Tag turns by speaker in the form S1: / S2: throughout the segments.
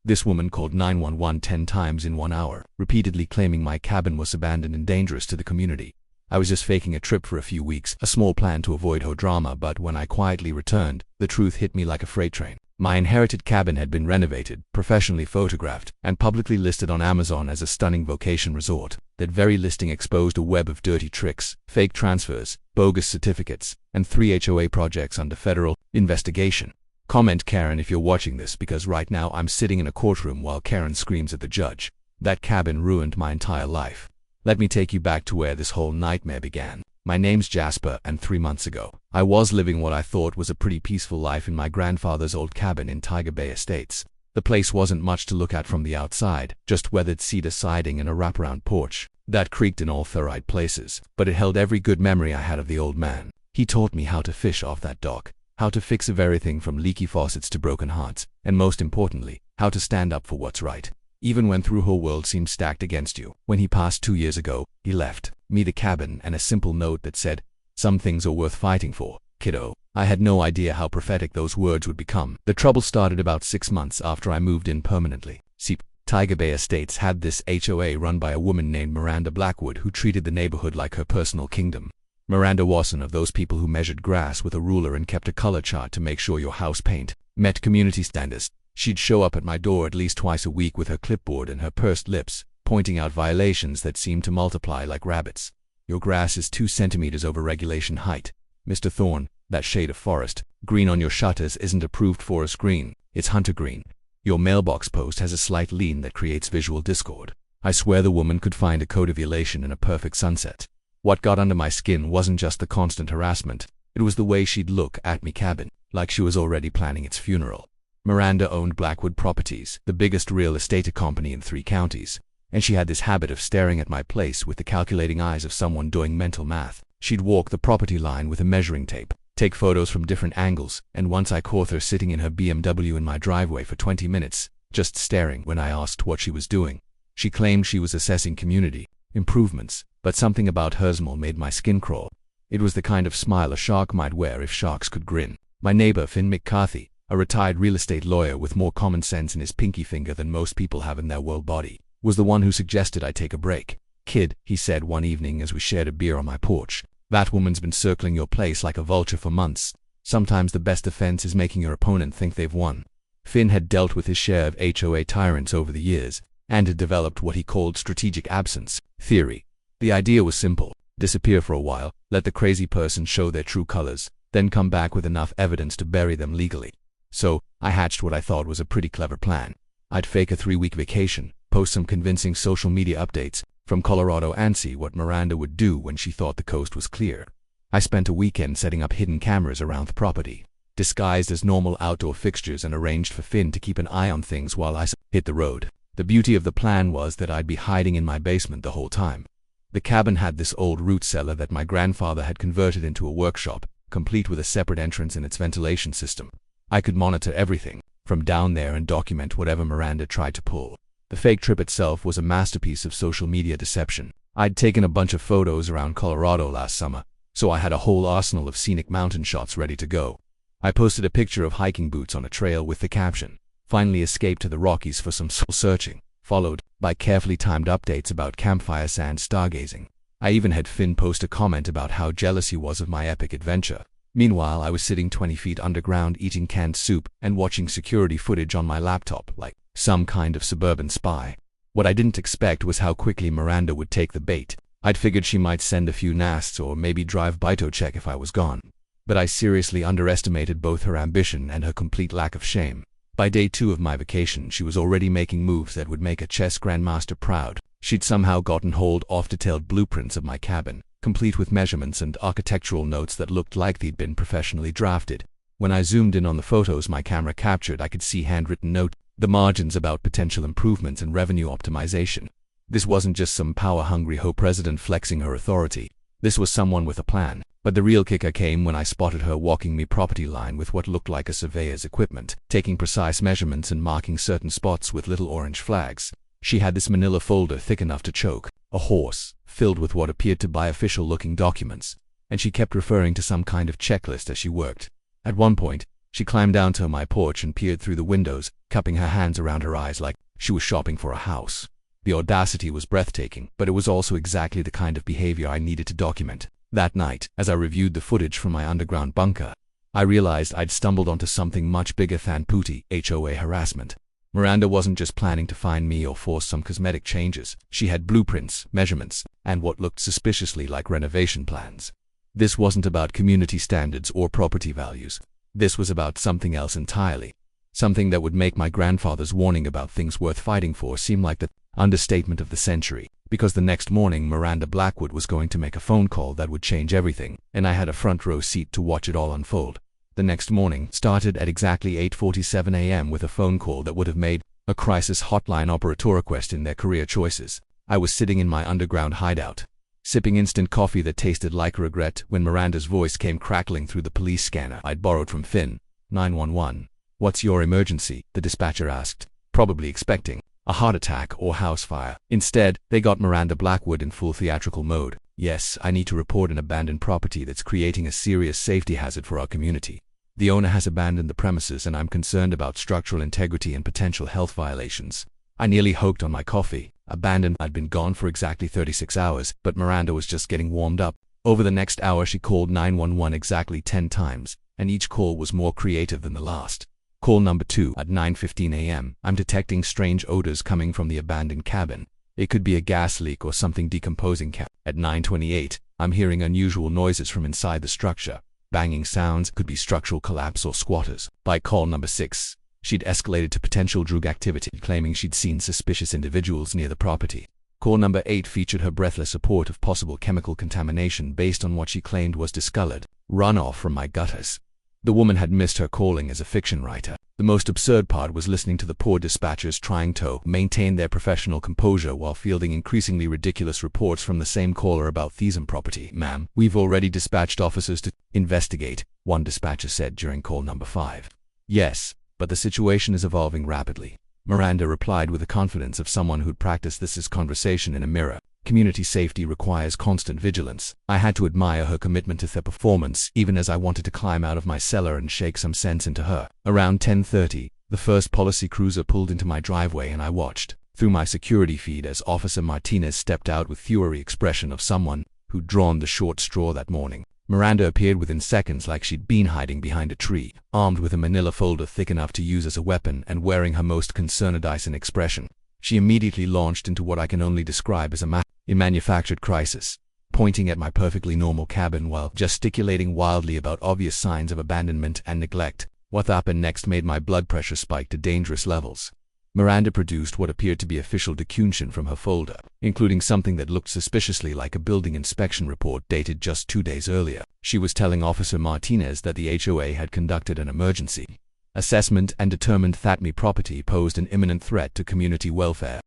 S1: This woman called 911 10 times in 1 hour, repeatedly claiming my cabin was abandoned and dangerous to the community. I was just faking a trip for a few weeks, a small plan to avoid HOA drama, but when I quietly returned, the truth hit me like a freight train. My inherited cabin had been renovated, professionally photographed, and publicly listed on Amazon as a stunning vacation resort. That very listing exposed a web of dirty tricks, fake transfers, bogus certificates, and 3 HOA projects under federal investigation. Comment Karen if you're watching this, because right now I'm sitting in a courtroom while Karen screams at the judge. That cabin ruined my entire life. Let me take you back to where this whole nightmare began. My name's Jasper, and 3 months ago, I was living what I thought was a pretty peaceful life in my grandfather's old cabin in Tiger Bay Estates. The place wasn't much to look at from the outside, just weathered cedar siding and a wraparound porch that creaked in all the right places, but it held every good memory I had of the old man. He taught me how to fish off that dock, how to fix everything from leaky faucets to broken hearts, and most importantly, how to stand up for what's right, even when the whole world seemed stacked against you. When he passed 2 years ago, he left me the cabin and a simple note that said, "Some things are worth fighting for, kiddo." I had no idea how prophetic those words would become. The trouble started about 6 months after I moved in permanently. See, Tiger Bay Estates had this HOA run by a woman named Miranda Blackwood who treated the neighborhood like her personal kingdom. Miranda wasn't of those people who measured grass with a ruler and kept a color chart to make sure your house paint met community standards. She'd show up at my door at least twice a week with her clipboard and her pursed lips, pointing out violations that seemed to multiply like rabbits. "Your grass is 2 centimeters over regulation height. Mr. Thorne, that shade of forest green on your shutters isn't approved forest green, it's hunter green. Your mailbox post has a slight lean that creates visual discord." I swear the woman could find a code violation in a perfect sunset. What got under my skin wasn't just the constant harassment, it was the way she'd look at me cabin, like she was already planning its funeral. Miranda owned Blackwood Properties, the biggest real estate company in 3 counties, and she had this habit of staring at my place with the calculating eyes of someone doing mental math. She'd walk the property line with a measuring tape, take photos from different angles, and once I caught her sitting in her BMW in my driveway for 20 minutes, just staring when I asked what she was doing. She claimed she was assessing community improvements, but something about her smile made my skin crawl. It was the kind of smile a shark might wear if sharks could grin. My neighbor Finn McCarthy, a retired real estate lawyer with more common sense in his pinky finger than most people have in their world body, was the one who suggested I take a break. "Kid," he said one evening as we shared a beer on my porch, "that woman's been circling your place like a vulture for months. Sometimes the best defense is making your opponent think they've won." Finn had dealt with his share of HOA tyrants over the years, and had developed what he called strategic absence theory. The idea was simple: disappear for a while, let the crazy person show their true colors, then come back with enough evidence to bury them legally. So, I hatched what I thought was a pretty clever plan. I'd fake a 3-week vacation, post some convincing social media updates from Colorado, and see what Miranda would do when she thought the coast was clear. I spent a weekend setting up hidden cameras around the property, disguised as normal outdoor fixtures, and arranged for Finn to keep an eye on things while I hit the road. The beauty of the plan was that I'd be hiding in my basement the whole time. The cabin had this old root cellar that my grandfather had converted into a workshop, complete with a separate entrance in its ventilation system. I could monitor everything from down there and document whatever Miranda tried to pull. The fake trip itself was a masterpiece of social media deception. I'd taken a bunch of photos around Colorado last summer, so I had a whole arsenal of scenic mountain shots ready to go. I posted a picture of hiking boots on a trail with the caption, "Finally escaped to the Rockies for some soul searching," followed by carefully timed updates about campfire sand stargazing. I even had Finn post a comment about how jealous he was of my epic adventure. Meanwhile, I was sitting 20 feet underground eating canned soup and watching security footage on my laptop like some kind of suburban spy. What I didn't expect was how quickly Miranda would take the bait. I'd figured she might send a few nasts or maybe drive by to check if I was gone. But I seriously underestimated both her ambition and her complete lack of shame. By day 2 of my vacation, she was already making moves that would make a chess grandmaster proud. She'd somehow gotten hold of detailed blueprints of my cabin, complete with measurements and architectural notes that looked like they'd been professionally drafted. When I zoomed in on the photos my camera captured, I could see handwritten notes, the margins about potential improvements and revenue optimization. This wasn't just some power-hungry HOA president flexing her authority. This was someone with a plan. But the real kicker came when I spotted her walking me property line with what looked like a surveyor's equipment, taking precise measurements and marking certain spots with little orange flags. She had this manila folder thick enough to choke a horse, filled with what appeared to be official-looking documents, and she kept referring to some kind of checklist as she worked. At one point, She climbed down to my porch and peered through the windows, cupping her hands around her eyes like she was shopping for a house. The audacity was breathtaking, but it was also exactly the kind of behavior I needed to document. That night, as I reviewed the footage from my underground bunker, I realized I'd stumbled onto something much bigger than putty HOA harassment. Miranda wasn't just planning to find me or force some cosmetic changes. She had blueprints, measurements, and what looked suspiciously like renovation plans. This wasn't about community standards or property values. This was about something else entirely. Something that would make my grandfather's warning about things worth fighting for seem like the understatement of the century. Because the next morning Miranda Blackwood was going to make a phone call that would change everything, and I had a front row seat to watch it all unfold. The next morning started at exactly 8:47 a.m. with a phone call that would have made a crisis hotline operator question their career choices. I was sitting in my underground hideout, sipping instant coffee that tasted like regret when Miranda's voice came crackling through the police scanner I'd borrowed from Finn. 911. "What's your emergency?" the dispatcher asked, probably expecting a heart attack or house fire. Instead, they got Miranda Blackwood in full theatrical mode. "Yes, I need to report an abandoned property that's creating a serious safety hazard for our community. The owner has abandoned the premises and I'm concerned about structural integrity and potential health violations." I nearly hoked on my coffee. Abandoned. I'd been gone for exactly 36 hours, but Miranda was just getting warmed up. Over the next hour she called 911 exactly 10 times, and each call was more creative than the last. Call number 2 at 9:15 a.m. "I'm detecting strange odors coming from the abandoned cabin. It could be a gas leak or something decomposing." At 9:28, "I'm hearing unusual noises from inside the structure. Banging sounds, could be structural collapse or squatters." By call number 6, she'd escalated to potential drug activity, claiming she'd seen suspicious individuals near the property. Call number 8 featured her breathless report of possible chemical contamination based on what she claimed was discolored runoff from my gutters. The woman had missed her calling as a fiction writer. The most absurd part was listening to the poor dispatchers trying to maintain their professional composure while fielding increasingly ridiculous reports from the same caller about Thesum property. "Ma'am, we've already dispatched officers to investigate," one dispatcher said during call number 5. "Yes, but the situation is evolving rapidly," Miranda replied with the confidence of someone who'd practiced this conversation in a mirror. "Community safety requires constant vigilance." I had to admire her commitment to their performance, even as I wanted to climb out of my cellar and shake some sense into her. Around 10:30, the first policy cruiser pulled into my driveway and I watched through my security feed as Officer Martinez stepped out with fury expression of someone who'd drawn the short straw that morning. Miranda appeared within seconds like she'd been hiding behind a tree, armed with a manila folder thick enough to use as a weapon and wearing her most concerned expression. She immediately launched into what I can only describe as a manufactured crisis, pointing at my perfectly normal cabin while gesticulating wildly about obvious signs of abandonment and neglect. What happened next made my blood pressure spike to dangerous levels. Miranda produced what appeared to be official documentation from her folder, including something that looked suspiciously like a building inspection report dated just 2 days earlier. She was telling Officer Martinez that the HOA had conducted an emergency assessment and determined that my property posed an imminent threat to community welfare.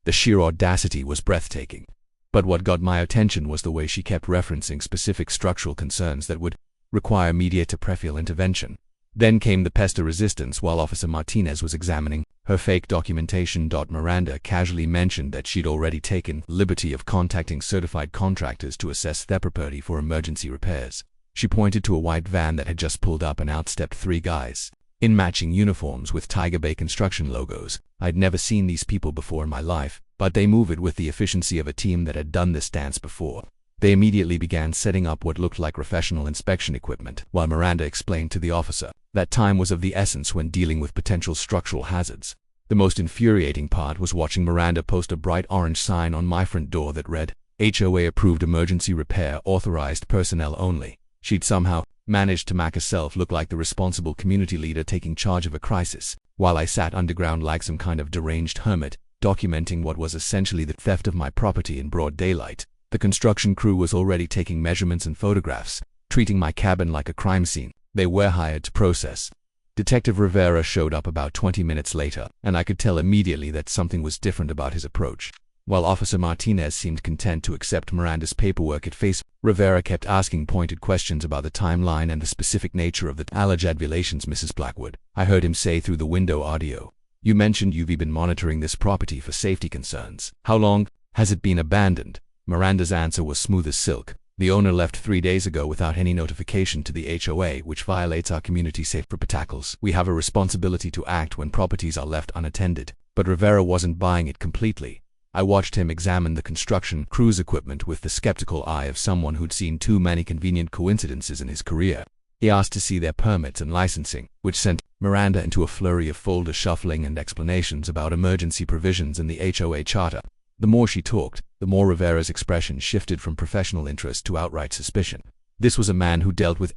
S1: The sheer audacity was breathtaking. But what got my attention was the way she kept referencing specific structural concerns that would require immediate preferential intervention. Then came the pest of resistance while Officer Martinez was examining her fake documentation. Miranda casually mentioned that she'd already taken the liberty of contacting certified contractors to assess their property for emergency repairs. She pointed to a white van that had just pulled up and out stepped 3 guys in matching uniforms with Tiger Bay construction logos. I'd never seen these people before in my life, but they moved with the efficiency of a team that had done this dance before. They immediately began setting up what looked like professional inspection equipment, while Miranda explained to the officer that time was of the essence when dealing with potential structural hazards. The most infuriating part was watching Miranda post a bright orange sign on my front door that read, "HOA approved emergency repair, authorized personnel only." She'd somehow managed to make herself look like the responsible community leader taking charge of a crisis, while I sat underground like some kind of deranged hermit, documenting what was essentially the theft of my property in broad daylight. The construction crew was already taking measurements and photographs, treating my cabin like a crime scene. They were hired to process. Detective Rivera showed up about 20 minutes later, and I could tell immediately that something was different about his approach. While Officer Martinez seemed content to accept Miranda's paperwork at face, Rivera kept asking pointed questions about the timeline and the specific nature of the alleged violations. "Mrs. Blackwood," I heard him say through the window audio, "you mentioned you've been monitoring this property for safety concerns. How long has it been abandoned?" Miranda's answer was smooth as silk. The owner left 3 days ago without any notification to the HOA, which violates our community safety protocols. We have a responsibility to act when properties are left unattended. But Rivera wasn't buying it completely. I watched him examine the construction crew's equipment with the skeptical eye of someone who'd seen too many convenient coincidences in his career. He asked to see their permits and licensing, which sent Miranda into a flurry of folder shuffling and explanations about emergency provisions in the HOA charter. The more she talked, the more Rivera's expression shifted from professional interest to outright suspicion. This was a man who dealt with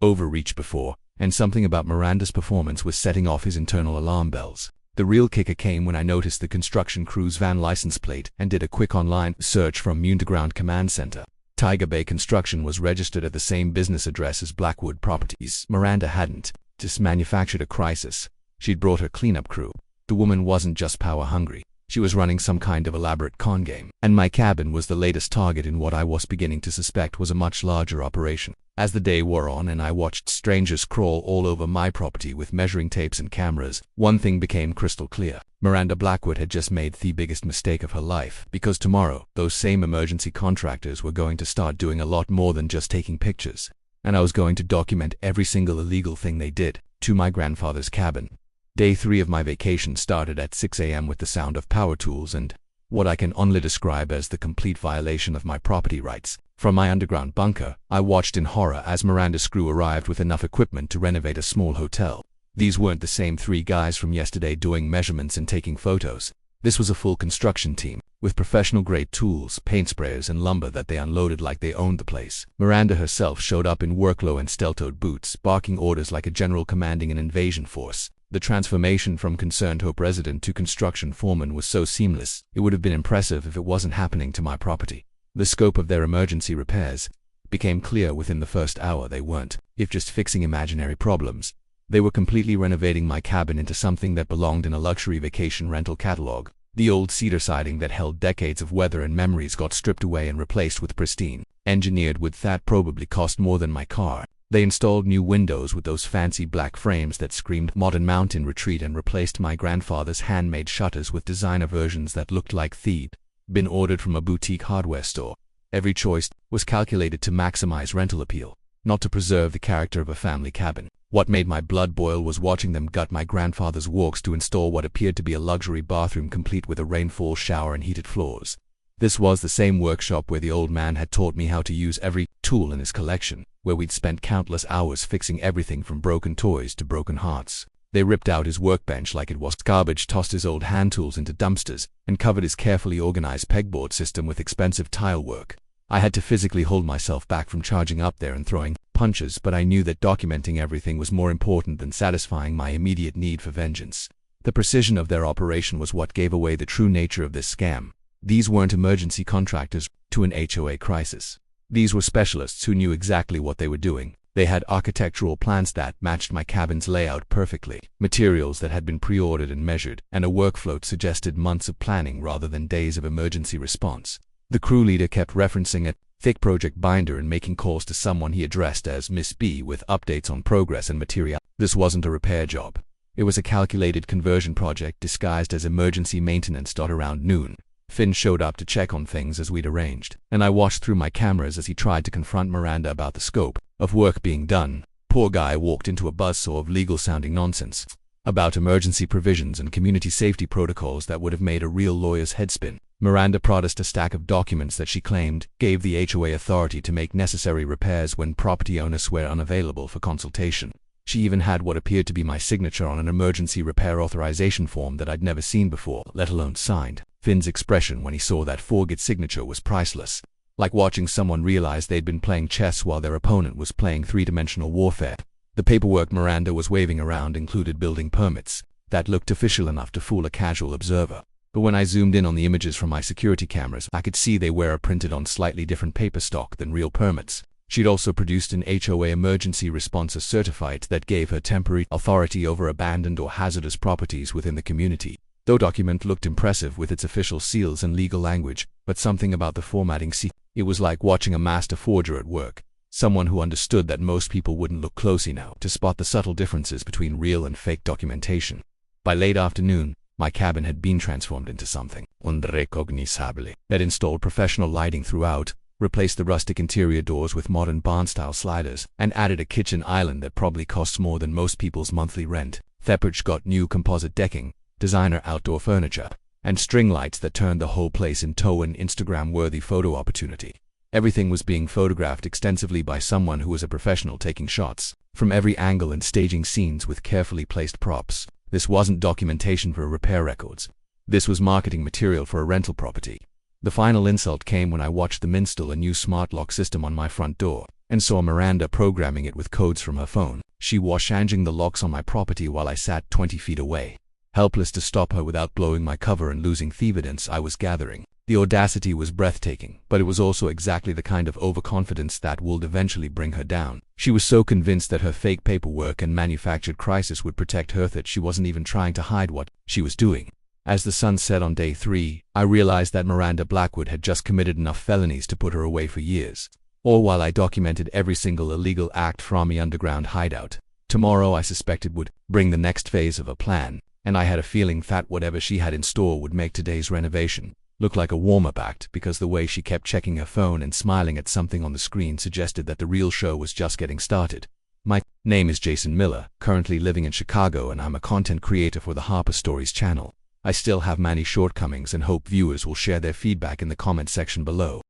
S1: overreach before, and something about Miranda's performance was setting off his internal alarm bells. The real kicker came when I noticed the construction crew's van license plate and did a quick online search from Underground Command Center. Tiger Bay Construction was registered at the same business address as Blackwood Properties. Miranda hadn't just manufactured a crisis. She'd brought her cleanup crew. The woman wasn't just power hungry. She was running some kind of elaborate con game. And my cabin was the latest target in what I was beginning to suspect was a much larger operation. As the day wore on and I watched strangers crawl all over my property with measuring tapes and cameras, one thing became crystal clear. Miranda Blackwood had just made the biggest mistake of her life, because tomorrow, those same emergency contractors were going to start doing a lot more than just taking pictures. And I was going to document every single illegal thing they did to my grandfather's cabin. Day 3 of my vacation started at 6 a.m. with the sound of power tools and what I can only describe as the complete violation of my property rights. From my underground bunker, I watched in horror as Miranda's crew arrived with enough equipment to renovate a small hotel. These weren't the same 3 guys from yesterday doing measurements and taking photos. This was a full construction team, with professional-grade tools, paint sprayers, and lumber that they unloaded like they owned the place. Miranda herself showed up in workload and steel-toed boots, barking orders like a general commanding an invasion force. The transformation from concerned Hope resident to construction foreman was so seamless, it would have been impressive if it wasn't happening to my property. The scope of their emergency repairs became clear within the first hour. They weren't just fixing imaginary problems. They were completely renovating my cabin into something that belonged in a luxury vacation rental catalog. The old cedar siding that held decades of weather and memories got stripped away and replaced with pristine, engineered wood that probably cost more than my car. They installed new windows with those fancy black frames that screamed modern mountain retreat and replaced my grandfather's handmade shutters with designer versions that looked like they'd been ordered from a boutique hardware store. Every choice was calculated to maximize rental appeal, not to preserve the character of a family cabin. What made my blood boil was watching them gut my grandfather's walks to install what appeared to be a luxury bathroom complete with a rainfall shower and heated floors. This was the same workshop where the old man had taught me how to use every tool in his collection, where we'd spent countless hours fixing everything from broken toys to broken hearts. They ripped out his workbench like it was garbage, tossed his old hand tools into dumpsters, and covered his carefully organized pegboard system with expensive tile work. I had to physically hold myself back from charging up there and throwing punches, but I knew that documenting everything was more important than satisfying my immediate need for vengeance. The precision of their operation was what gave away the true nature of this scam. These weren't emergency contractors to an HOA crisis. These were specialists who knew exactly what they were doing. They had architectural plans that matched my cabin's layout perfectly, materials that had been pre-ordered and measured, and a workflow that suggested months of planning rather than days of emergency response. The crew leader kept referencing a thick project binder and making calls to someone he addressed as Miss B with updates on progress and material. This wasn't a repair job. It was a calculated conversion project disguised as emergency maintenance. Around noon, Finn showed up to check on things as we'd arranged, and I watched through my cameras as he tried to confront Miranda about the scope of work being done. Poor guy walked into a buzzsaw of legal-sounding nonsense about emergency provisions and community safety protocols that would have made a real lawyer's head spin. Miranda produced a stack of documents that she claimed gave the HOA authority to make necessary repairs when property owners were unavailable for consultation. She even had what appeared to be my signature on an emergency repair authorization form that I'd never seen before, let alone signed. Finn's expression when he saw that forged signature was priceless, like watching someone realize they'd been playing chess while their opponent was playing three-dimensional warfare. The paperwork Miranda was waving around included building permits that looked official enough to fool a casual observer. But when I zoomed in on the images from my security cameras, I could see they were printed on slightly different paper stock than real permits. She'd also produced an HOA emergency response certificate that gave her temporary authority over abandoned or hazardous properties within the community. The document looked impressive with its official seals and legal language, but something about the formatting, it was like watching a master forger at work. Someone who understood that most people wouldn't look close enough to spot the subtle differences between real and fake documentation. By late afternoon, my cabin had been transformed into something unrecognizable. That installed professional lighting throughout, replaced the rustic interior doors with modern barn-style sliders, and added a kitchen island that probably costs more than most people's monthly rent. Thepage got new composite decking, designer outdoor furniture, and string lights that turned the whole place into an Instagram-worthy photo opportunity. Everything was being photographed extensively by someone who was a professional, taking shots from every angle and staging scenes with carefully placed props. This wasn't documentation for repair records. This was marketing material for a rental property. The final insult came when I watched them install a new smart lock system on my front door, and saw Miranda programming it with codes from her phone. She was changing the locks on my property while I sat 20 feet away, helpless to stop her without blowing my cover and losing the evidence I was gathering. The audacity was breathtaking, but it was also exactly the kind of overconfidence that would eventually bring her down. She was so convinced that her fake paperwork and manufactured crisis would protect her that she wasn't even trying to hide what she was doing. As the sun set on day 3, I realized that Miranda Blackwood had just committed enough felonies to put her away for years. All while I documented every single illegal act from the underground hideout. Tomorrow, I suspected, would bring the next phase of a plan, and I had a feeling that whatever she had in store would make today's renovation look like a warm-up act, because the way she kept checking her phone and smiling at something on the screen suggested that the real show was just getting started. My name is Jason Miller, currently living in Chicago, and I'm a content creator for the Harper Stories channel. I still have many shortcomings and hope viewers will share their feedback in the comment section below.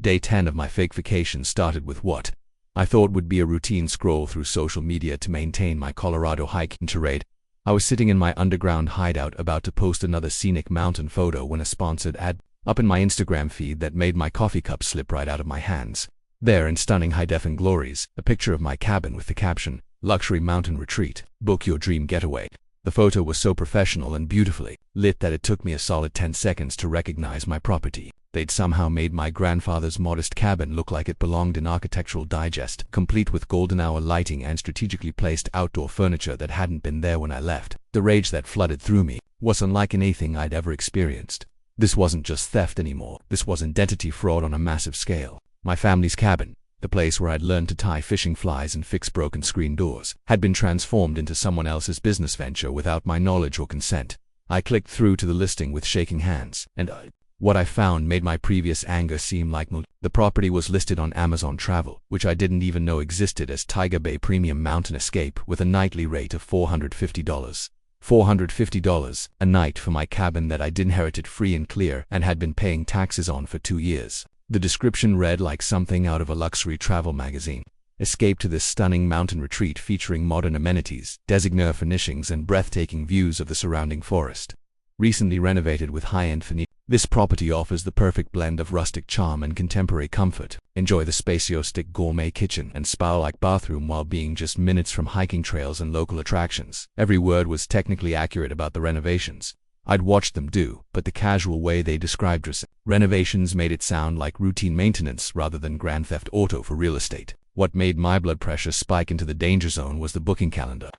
S1: Day 10 of my fake vacation started with what I thought would be a routine scroll through social media to maintain my Colorado hiking tirade. I was sitting in my underground hideout about to post another scenic mountain photo when a sponsored ad up in my Instagram feed that made my coffee cup slip right out of my hands. There, in stunning high-def glories, a picture of my cabin with the caption, "Luxury Mountain Retreat, book your dream getaway." The photo was so professional and beautifully lit that it took me a solid 10 seconds to recognize my property. They'd somehow made my grandfather's modest cabin look like it belonged in Architectural Digest, complete with golden hour lighting and strategically placed outdoor furniture that hadn't been there when I left. The rage that flooded through me was unlike anything I'd ever experienced. This wasn't just theft anymore. This was identity fraud on a massive scale. My family's cabin, the place where I'd learned to tie fishing flies and fix broken screen doors, had been transformed into someone else's business venture without my knowledge or consent. I clicked through to the listing with shaking hands, and what I found made my previous anger seem like the property was listed on Amazon Travel, which I didn't even know existed, as Tiger Bay Premium Mountain Escape with a nightly rate of $450. $450 a night for my cabin that I'd inherited free and clear and had been paying taxes on for 2 years. The description read like something out of a luxury travel magazine. Escape to this stunning mountain retreat featuring modern amenities, designer furnishings, and breathtaking views of the surrounding forest. Recently renovated with high-end furniture, this property offers the perfect blend of rustic charm and contemporary comfort. Enjoy the spacious gourmet kitchen and spa-like bathroom while being just minutes from hiking trails and local attractions. Every word was technically accurate about the renovations I'd watched them do, but the casual way they described renovations made it sound like routine maintenance rather than grand theft auto for real estate. What made my blood pressure spike into the danger zone was the booking calendar.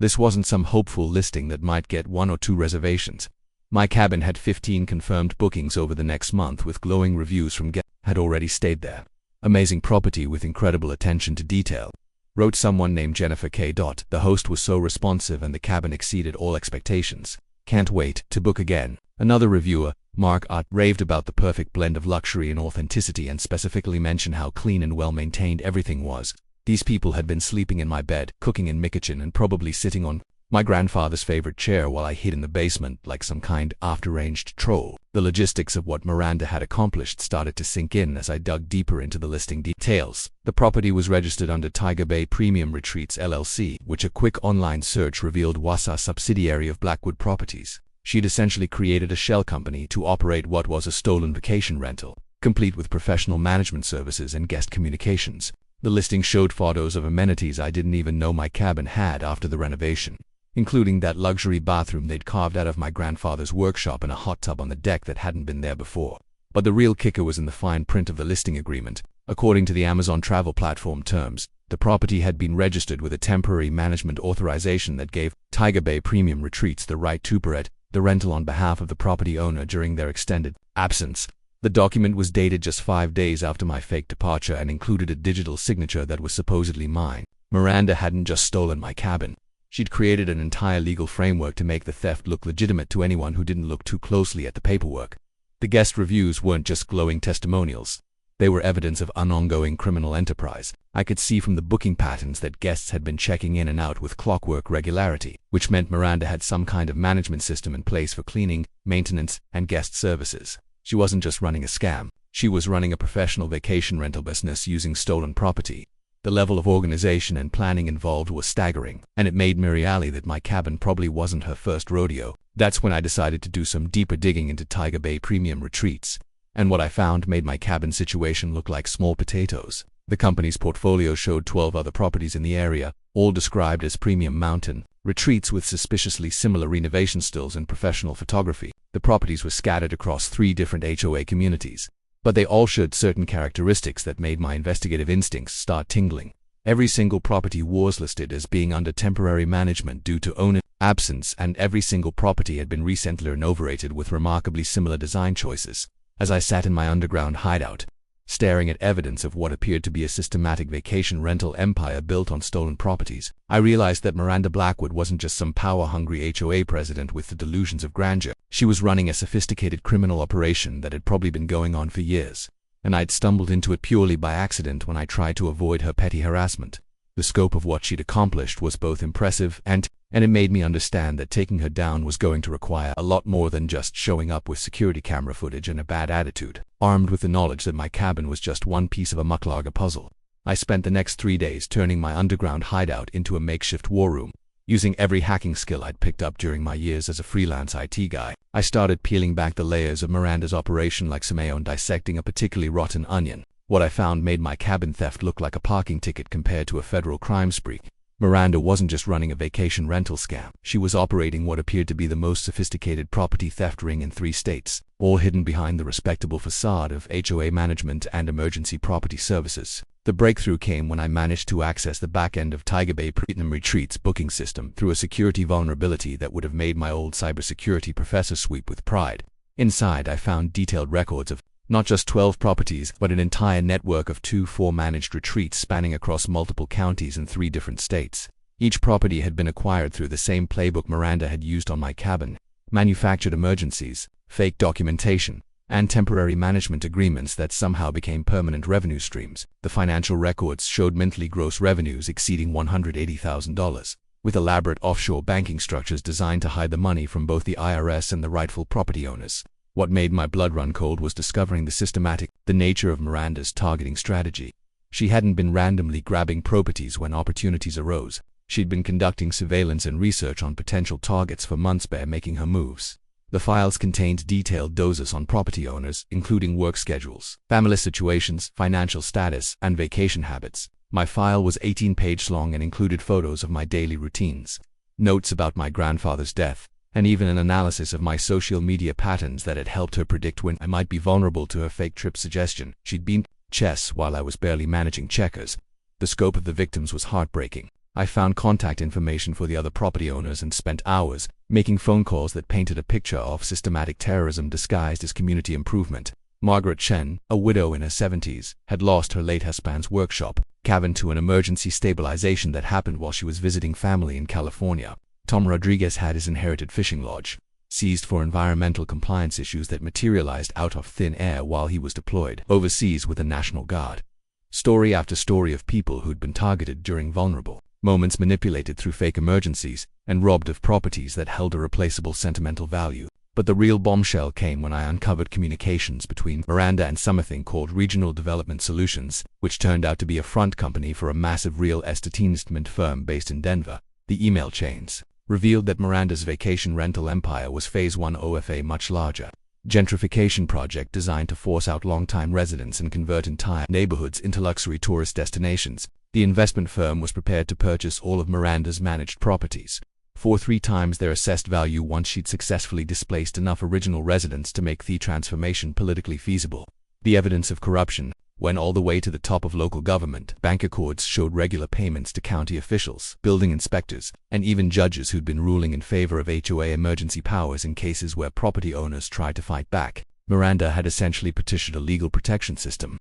S1: This wasn't some hopeful listing that might get 1 or 2 reservations. My cabin had 15 confirmed bookings over the next month, with glowing reviews from guests who had already stayed there. Amazing property with incredible attention to detail, wrote someone named Jennifer K. The host was so responsive and the cabin exceeded all expectations. Can't wait to book again. Another reviewer, Mark Ott, raved about the perfect blend of luxury and authenticity and specifically mentioned how clean and well-maintained everything was. These people had been sleeping in my bed, cooking in my kitchen, and probably sitting on my grandfather's favorite chair while I hid in the basement like some kind of after-ranged troll. The logistics of what Miranda had accomplished started to sink in as I dug deeper into the listing details. The property was registered under Tiger Bay Premium Retreats LLC, which a quick online search revealed was a subsidiary of Blackwood Properties. She'd essentially created a shell company to operate what was a stolen vacation rental, complete with professional management services and guest communications. The listing showed photos of amenities I didn't even know my cabin had after the renovation, including that luxury bathroom they'd carved out of my grandfather's workshop and a hot tub on the deck that hadn't been there before. But the real kicker was in the fine print of the listing agreement. According to the Amazon Travel platform terms, the property had been registered with a temporary management authorization that gave Tiger Bay Premium Retreats the right to operate the rental on behalf of the property owner during their extended absence. The document was dated just 5 days after my fake departure and included a digital signature that was supposedly mine. Miranda hadn't just stolen my cabin. She'd created an entire legal framework to make the theft look legitimate to anyone who didn't look too closely at the paperwork. The guest reviews weren't just glowing testimonials. They were evidence of an ongoing criminal enterprise. I could see from the booking patterns that guests had been checking in and out with clockwork regularity, which meant Miranda had some kind of management system in place for cleaning, maintenance, and guest services. She wasn't just running a scam. She was running a professional vacation rental business using stolen property. The level of organization and planning involved was staggering, and it made me realize that my cabin probably wasn't her first rodeo. That's when I decided to do some deeper digging into Tiger Bay Premium Retreats. And what I found made my cabin situation look like small potatoes. The company's portfolio showed 12 other properties in the area, all described as premium mountain retreats with suspiciously similar renovation styles and professional photography. The properties were scattered across 3 different HOA communities, but they all shared certain characteristics that made my investigative instincts start tingling. Every single property was listed as being under temporary management due to owner absence, and every single property had been recently renovated with remarkably similar design choices. As I sat in my underground hideout, staring at evidence of what appeared to be a systematic vacation rental empire built on stolen properties, I realized that Miranda Blackwood wasn't just some power-hungry HOA president with the delusions of grandeur. She was running a sophisticated criminal operation that had probably been going on for years, and I'd stumbled into it purely by accident when I tried to avoid her petty harassment. The scope of what she'd accomplished was both impressive and it made me understand that taking her down was going to require a lot more than just showing up with security camera footage and a bad attitude. Armed with the knowledge that my cabin was just one piece of a mucklager puzzle, I spent the next 3 days turning my underground hideout into a makeshift war room. Using every hacking skill I'd picked up during my years as a freelance IT guy, I started peeling back the layers of Miranda's operation like some aeon dissecting a particularly rotten onion. What I found made my cabin theft look like a parking ticket compared to a federal crime spree. Miranda wasn't just running a vacation rental scam. She was operating what appeared to be the most sophisticated property theft ring in 3 states, all hidden behind the respectable facade of HOA management and emergency property services. The breakthrough came when I managed to access the back end of Tiger Bay Premium Retreats booking system through a security vulnerability that would have made my old cybersecurity professor sweep with pride. Inside, I found detailed records of not just 12 properties, but an entire network of 24 managed retreats spanning across multiple counties in 3 different states. Each property had been acquired through the same playbook Miranda had used on my cabin: manufactured emergencies, fake documentation, and temporary management agreements that somehow became permanent revenue streams. The financial records showed monthly gross revenues exceeding $180,000, with elaborate offshore banking structures designed to hide the money from both the IRS and the rightful property owners. What made my blood run cold was discovering the nature of Miranda's targeting strategy. She hadn't been randomly grabbing properties when opportunities arose. She'd been conducting surveillance and research on potential targets for months before making her moves. The files contained detailed doses on property owners, including work schedules, family situations, financial status, and vacation habits. My file was 18 pages long and included photos of my daily routines, notes about my grandfather's death, and even an analysis of my social media patterns that had helped her predict when I might be vulnerable to her fake trip suggestion. She'd been chess while I was barely managing checkers. The scope of the victims was heartbreaking. I found contact information for the other property owners and spent hours making phone calls that painted a picture of systematic terrorism disguised as community improvement. Margaret Chen, a widow in her 70s, had lost her late husband's workshop cabin to an emergency stabilization that happened while she was visiting family in California. Tom Rodriguez had his inherited fishing lodge seized for environmental compliance issues that materialized out of thin air while he was deployed overseas with the National Guard. Story after story of people who'd been targeted during vulnerable moments, manipulated through fake emergencies, and robbed of properties that held irreplaceable sentimental value. But the real bombshell came when I uncovered communications between Miranda and something called Regional Development Solutions, which turned out to be a front company for a massive real estate investment firm based in Denver. The email chains revealed that Miranda's vacation rental empire was Phase 1 of a much larger gentrification project designed to force out long-time residents and convert entire neighborhoods into luxury tourist destinations. The investment firm was prepared to purchase all of Miranda's managed properties for 3 times their assessed value once she'd successfully displaced enough original residents to make the transformation politically feasible. The evidence of corruption went all the way to the top of local government. Bank accords showed regular payments to county officials, building inspectors, and even judges who'd been ruling in favor of HOA emergency powers in cases where property owners tried to fight back. Miranda had essentially petitioned a legal protection system,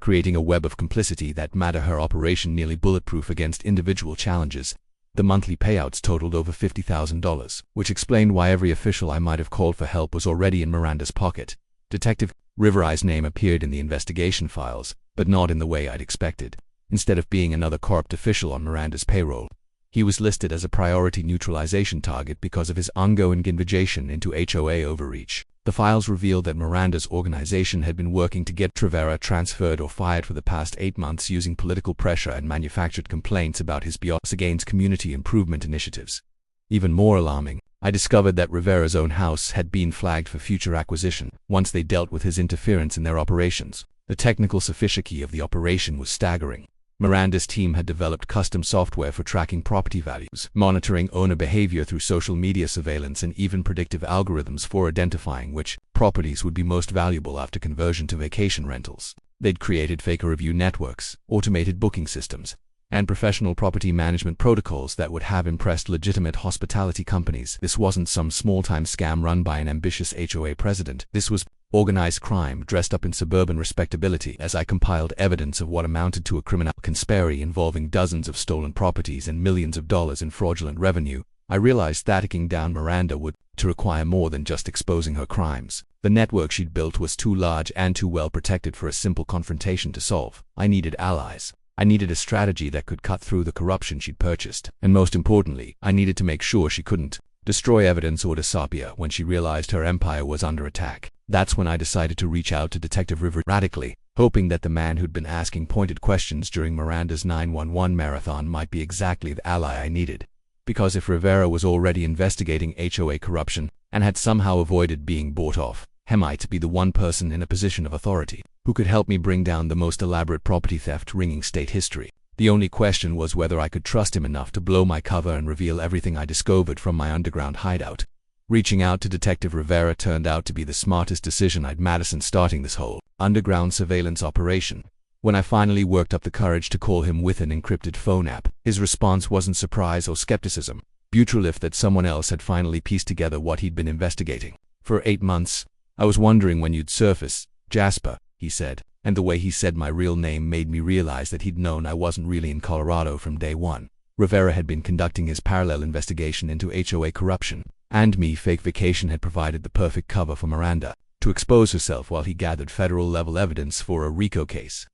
S1: creating a web of complicity that made her operation nearly bulletproof against individual challenges. The monthly payouts totaled over $50,000, which explained why every official I might have called for help was already in Miranda's pocket. Detective Rivereye's name appeared in the investigation files, but not in the way I'd expected. Instead of being another corrupt official on Miranda's payroll, he was listed as a priority neutralization target because of his ongoing investigation into HOA overreach. The files revealed that Miranda's organization had been working to get Rivera transferred or fired for the past 8 months using political pressure and manufactured complaints about his bias against community improvement initiatives. Even more alarming, I discovered that Rivera's own house had been flagged for future acquisition once they dealt with his interference in their operations. The technical sophistication of the operation was staggering. Miranda's team had developed custom software for tracking property values, monitoring owner behavior through social media surveillance, and even predictive algorithms for identifying which properties would be most valuable after conversion to vacation rentals. They'd created fake review networks, automated booking systems, and professional property management protocols that would have impressed legitimate hospitality companies. This wasn't some small-time scam run by an ambitious HOA president. This was organized crime dressed up in suburban respectability. As I compiled evidence of what amounted to a criminal conspiracy involving dozens of stolen properties and millions of dollars in fraudulent revenue, I realized that taking down Miranda would require more than just exposing her crimes. The network she'd built was too large and too well protected for a simple confrontation to solve. I needed allies. I needed a strategy that could cut through the corruption she'd purchased. And most importantly, I needed to make sure she couldn't destroy evidence or disappear when she realized her empire was under attack. That's when I decided to reach out to Detective River radically, hoping that the man who'd been asking pointed questions during Miranda's 911 marathon might be exactly the ally I needed. Because if Rivera was already investigating HOA corruption and had somehow avoided being bought off, he might be the one person in a position of authority who could help me bring down the most elaborate property theft ringing state history. The only question was whether I could trust him enough to blow my cover and reveal everything I discovered from my underground hideout. Reaching out to Detective Rivera turned out to be the smartest decision I'd made since starting this whole underground surveillance operation. When I finally worked up the courage to call him with an encrypted phone app, his response wasn't surprise or skepticism, but relief that someone else had finally pieced together what he'd been investigating. For 8 months, I was wondering when you'd surface, Jasper, he said, and the way he said my real name made me realize that he'd known I wasn't really in Colorado from day one. Rivera had been conducting his parallel investigation into HOA corruption, and me fake vacation had provided the perfect cover for Miranda to expose herself while he gathered federal-level evidence for a RICO case.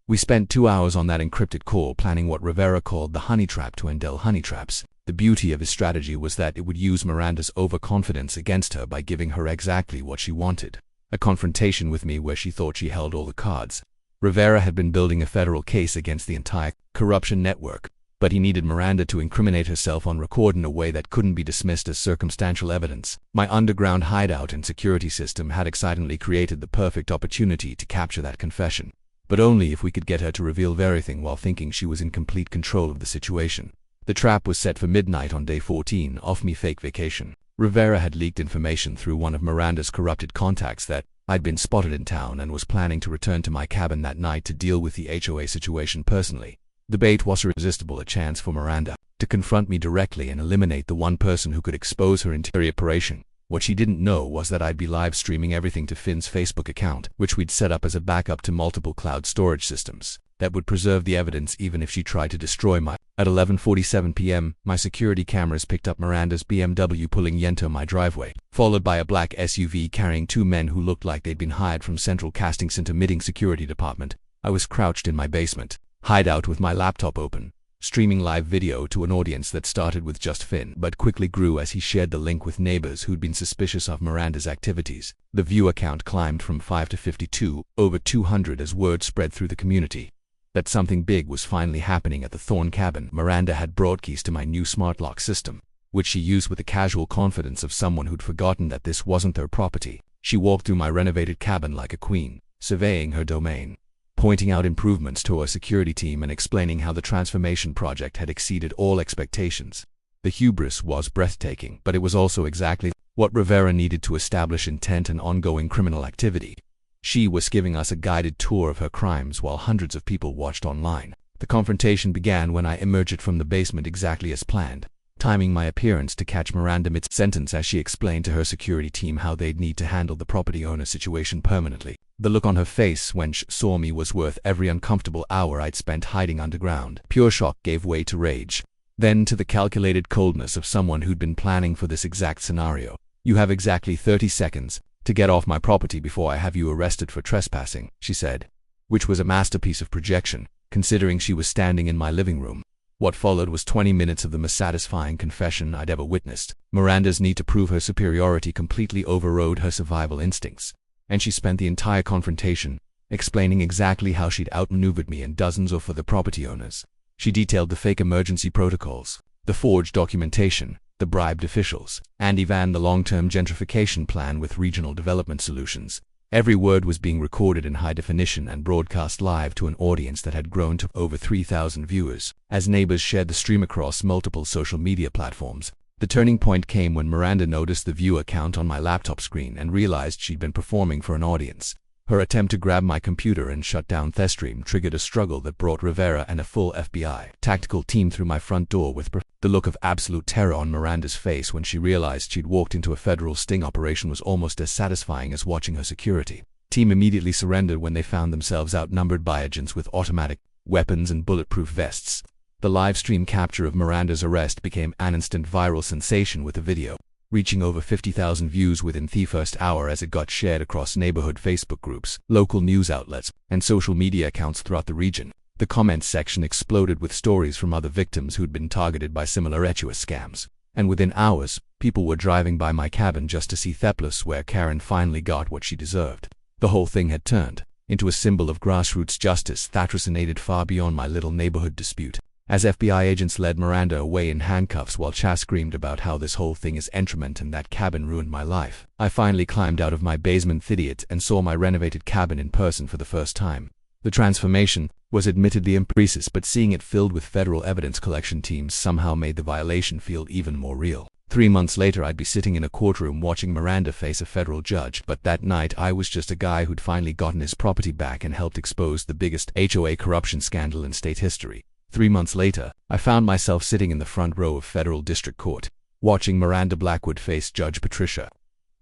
S1: We spent 2 hours on that encrypted call planning what Rivera called the honey trap to Endel honey traps. The beauty of his strategy was that it would use Miranda's overconfidence against her by giving her exactly what she wanted. A confrontation with me where she thought she held all the cards. Rivera had been building a federal case against the entire corruption network, but he needed Miranda to incriminate herself on record in a way that couldn't be dismissed as circumstantial evidence. My underground hideout and security system had excitedly created the perfect opportunity to capture that confession, but only if we could get her to reveal everything while thinking she was in complete control of the situation. The trap was set for midnight on day 14 of me fake vacation. Rivera had leaked information through one of Miranda's corrupted contacts that I'd been spotted in town and was planning to return to my cabin that night to deal with the HOA situation personally. The bait was irresistible, a chance for Miranda to confront me directly and eliminate the one person who could expose her interior operation. What she didn't know was that I'd be live streaming everything to Finn's Facebook account, which we'd set up as a backup to multiple cloud storage systems that would preserve the evidence even if she tried to destroy my. At 11:47 p.m., my security cameras picked up Miranda's BMW pulling into my driveway, followed by a black SUV carrying 2 men who looked like they'd been hired from Central Casting Center Midding Security Department. I was crouched in my basement hideout with my laptop open, streaming live video to an audience that started with just Finn but quickly grew as he shared the link with neighbors who'd been suspicious of Miranda's activities. The viewer count climbed from 5 to 52, over 200 as word spread through the community that something big was finally happening at the Thorn cabin. Miranda had brought keys to my new smart lock system, which she used with the casual confidence of someone who'd forgotten that this wasn't their property. She walked through my renovated cabin like a queen, surveying her domain, pointing out improvements to our security team and explaining how the transformation project had exceeded all expectations. The hubris was breathtaking, but it was also exactly what Rivera needed to establish intent and ongoing criminal activity. She was giving us a guided tour of her crimes while hundreds of people watched online. The confrontation began when I emerged from the basement exactly as planned, timing my appearance to catch Miranda mid-sentence as she explained to her security team how they'd need to handle the property owner situation permanently. The look on her face when she saw me was worth every uncomfortable hour I'd spent hiding underground. Pure shock gave way to rage, then to the calculated coldness of someone who'd been planning for this exact scenario. "You have exactly 30 seconds, "To get off my property before I have you arrested for trespassing," she said, which was a masterpiece of projection, considering she was standing in my living room. What followed was 20 minutes of the most satisfying confession I'd ever witnessed. Miranda's need to prove her superiority completely overrode her survival instincts, and she spent the entire confrontation explaining exactly how she'd outmaneuvered me and dozens of other property owners. She detailed the fake emergency protocols, the forged documentation, the bribed officials, and even the long-term gentrification plan with regional development solutions. Every word was being recorded in high definition and broadcast live to an audience that had grown to over 3,000 viewers, as neighbors shared the stream across multiple social media platforms. The turning point came when Miranda noticed the viewer count on my laptop screen and realized she'd been performing for an audience. Her attempt to grab my computer and shut down the stream triggered a struggle that brought Rivera and a full FBI tactical team through my front door with the look of absolute terror on Miranda's face when she realized she'd walked into a federal sting operation was almost as satisfying as watching her security team immediately surrendered when they found themselves outnumbered by agents with automatic weapons and bulletproof vests. The live stream capture of Miranda's arrest became an instant viral sensation, with the video reaching over 50,000 views within the first hour as it got shared across neighborhood Facebook groups, local news outlets, and social media accounts throughout the region. The comments section exploded with stories from other victims who'd been targeted by similar etchus scams. And within hours, people were driving by my cabin just to see Theplos, where Karen finally got what she deserved. The whole thing had turned into a symbol of grassroots justice that resonated far beyond my little neighborhood dispute. As FBI agents led Miranda away in handcuffs while Chas screamed about how this whole thing is entrapment and that cabin ruined my life, I finally climbed out of my basement thicket and saw my renovated cabin in person for the first time. The transformation was admittedly impressive, but seeing it filled with federal evidence collection teams somehow made the violation feel even more real. 3 months later, I'd be sitting in a courtroom watching Miranda face a federal judge, but that night I was just a guy who'd finally gotten his property back and helped expose the biggest HOA corruption scandal in state history. 3 months later, I found myself sitting in the front row of federal district court, watching Miranda Blackwood face Judge Patricia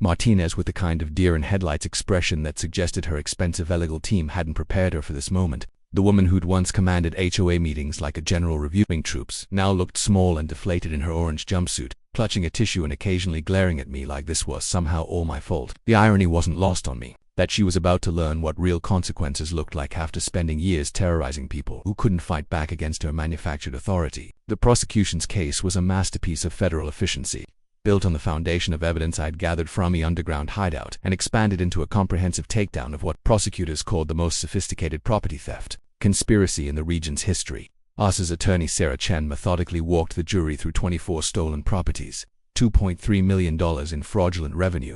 S1: Martinez with the kind of deer-in-headlights expression that suggested her expensive legal team hadn't prepared her for this moment. The woman who'd once commanded HOA meetings like a general reviewing troops now looked small and deflated in her orange jumpsuit, clutching a tissue and occasionally glaring at me like this was somehow all my fault. The irony wasn't lost on me that she was about to learn what real consequences looked like after spending years terrorizing people who couldn't fight back against her manufactured authority. The prosecution's case was a masterpiece of federal efficiency, built on the foundation of evidence I'd gathered from the underground hideout and expanded into a comprehensive takedown of what prosecutors called the most sophisticated property theft conspiracy in the region's history. Us's attorney Sarah Chen methodically walked the jury through 24 stolen properties, $2.3 million in fraudulent revenue,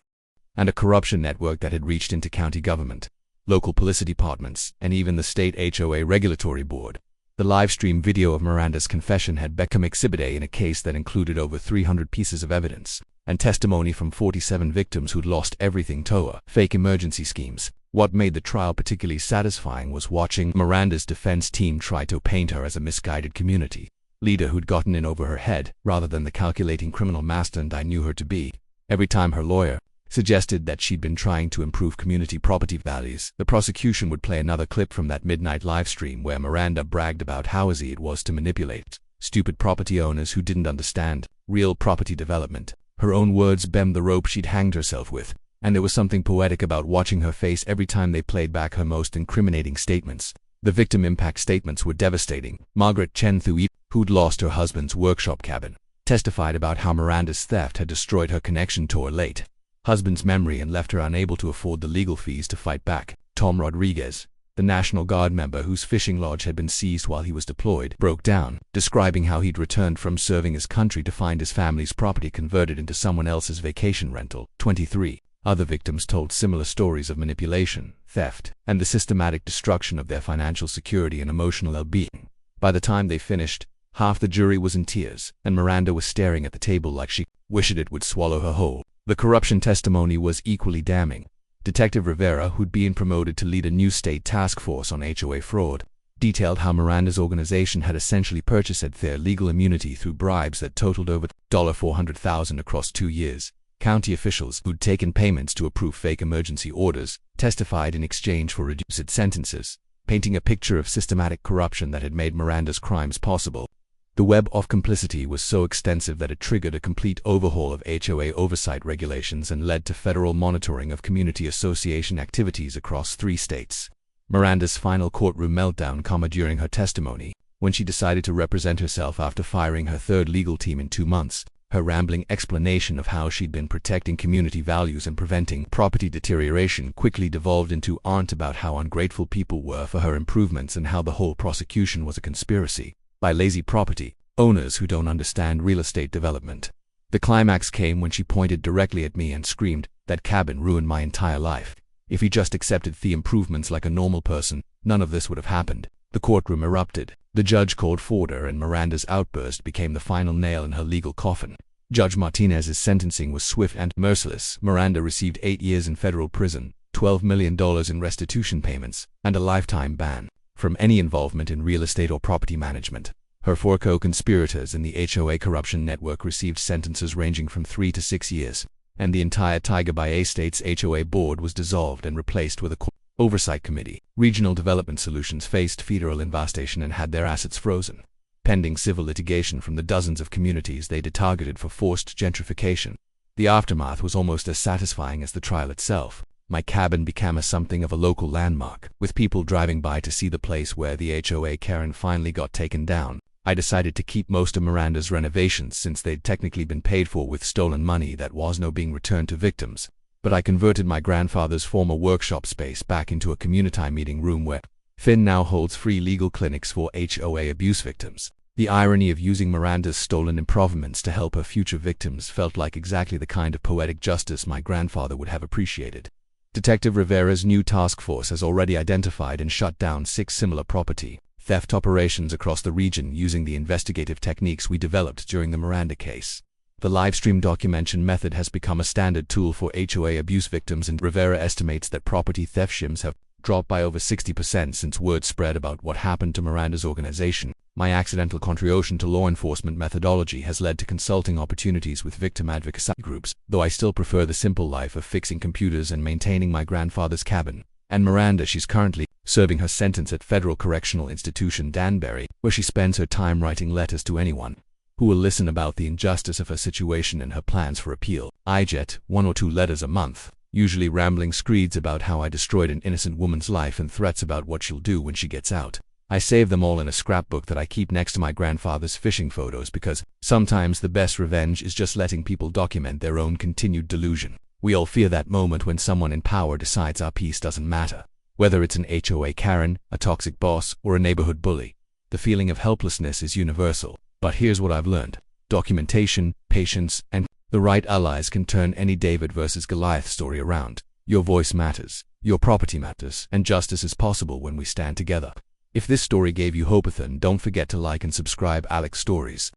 S1: and a corruption network that had reached into county government, local police departments, and even the state HOA regulatory board. The live stream video of Miranda's confession had become Exhibit A in a case that included over 300 pieces of evidence and testimony from 47 victims who'd lost everything to HOA fake emergency schemes. What made the trial particularly satisfying was watching Miranda's defense team try to paint her as a misguided community leader who'd gotten in over her head rather than the calculating criminal mastermind I knew her to be. Every time her lawyer suggested that she'd been trying to improve community property values, the prosecution would play another clip from that midnight live stream where Miranda bragged about how easy it was to manipulate stupid property owners who didn't understand real property development. Her own words bent the rope she'd hanged herself with, and there was something poetic about watching her face every time they played back her most incriminating statements. The victim impact statements were devastating. Margaret Chen Thuy, who'd lost her husband's workshop cabin, testified about how Miranda's theft had destroyed her connection to her late husband's memory and left her unable to afford the legal fees to fight back. Tom Rodriguez, the National Guard member whose fishing lodge had been seized while he was deployed, broke down, describing how he'd returned from serving his country to find his family's property converted into someone else's vacation rental. 23 other victims told similar stories of manipulation, theft, and the systematic destruction of their financial security and emotional well-being. By the time they finished, half the jury was in tears, and Miranda was staring at the table like she wished it would swallow her whole. The corruption testimony was equally damning. Detective Rivera, who'd been promoted to lead a new state task force on HOA fraud, detailed how Miranda's organization had essentially purchased their legal immunity through bribes that totaled over $400,000 across 2 years. County officials who'd taken payments to approve fake emergency orders testified in exchange for reduced sentences, painting a picture of systematic corruption that had made Miranda's crimes possible. The web of complicity was so extensive that it triggered a complete overhaul of HOA oversight regulations and led to federal monitoring of community association activities across 3 states. Miranda's final courtroom meltdown came during her testimony, when she decided to represent herself after firing her 3rd legal team in 2 months. Her rambling explanation of how she'd been protecting community values and preventing property deterioration quickly devolved into a rant about how ungrateful people were for her improvements and how the whole prosecution was a conspiracy by lazy property owners who don't understand real estate development. The climax came when she pointed directly at me and screamed, "That cabin ruined my entire life. If he just accepted the improvements like a normal person, none of this would have happened." The courtroom erupted. The judge called for order, and Miranda's outburst became the final nail in her legal coffin. Judge Martinez's sentencing was swift and merciless. Miranda received 8 years in federal prison, $12 million in restitution payments, and a lifetime ban from any involvement in real estate or property management. Her 4 co-conspirators in the HOA corruption network received sentences ranging from 3 to 6 years, and the entire Tiger Bay State's HOA board was dissolved and replaced with a oversight committee. Regional Development Solutions faced federal investigation and had their assets frozen, pending civil litigation from the dozens of communities they targeted for forced gentrification. The aftermath was almost as satisfying as the trial itself. My cabin became something of a local landmark, with people driving by to see the place where the HOA Karen finally got taken down. I decided to keep most of Miranda's renovations since they'd technically been paid for with stolen money that was now being returned to victims. But I converted my grandfather's former workshop space back into a community meeting room where Finn now holds free legal clinics for HOA abuse victims. The irony of using Miranda's stolen improvements to help her future victims felt like exactly the kind of poetic justice my grandfather would have appreciated. Detective Rivera's new task force has already identified and shut down 6 similar property theft operations across the region using the investigative techniques we developed during the Miranda case. The livestream documentation method has become a standard tool for HOA abuse victims, and Rivera estimates that property theft shims have dropped by over 60% since word spread about what happened to Miranda's organization. My accidental contribution to law enforcement methodology has led to consulting opportunities with victim advocacy groups, though I still prefer the simple life of fixing computers and maintaining my grandfather's cabin. And Miranda, she's currently serving her sentence at Federal Correctional Institution Danbury, where she spends her time writing letters to anyone who will listen about the injustice of her situation and her plans for appeal. I get 1 or 2 letters a month, usually rambling screeds about how I destroyed an innocent woman's life and threats about what she'll do when she gets out. I save them all in a scrapbook that I keep next to my grandfather's fishing photos, because sometimes the best revenge is just letting people document their own continued delusion. We all fear that moment when someone in power decides our peace doesn't matter. Whether it's an HOA Karen, a toxic boss, or a neighborhood bully, the feeling of helplessness is universal. But here's what I've learned. Documentation, patience, and the right allies can turn any David versus Goliath story around. Your voice matters, your property matters, and justice is possible when we stand together. If this story gave you hope, then don't forget to like and subscribe Alex Stories.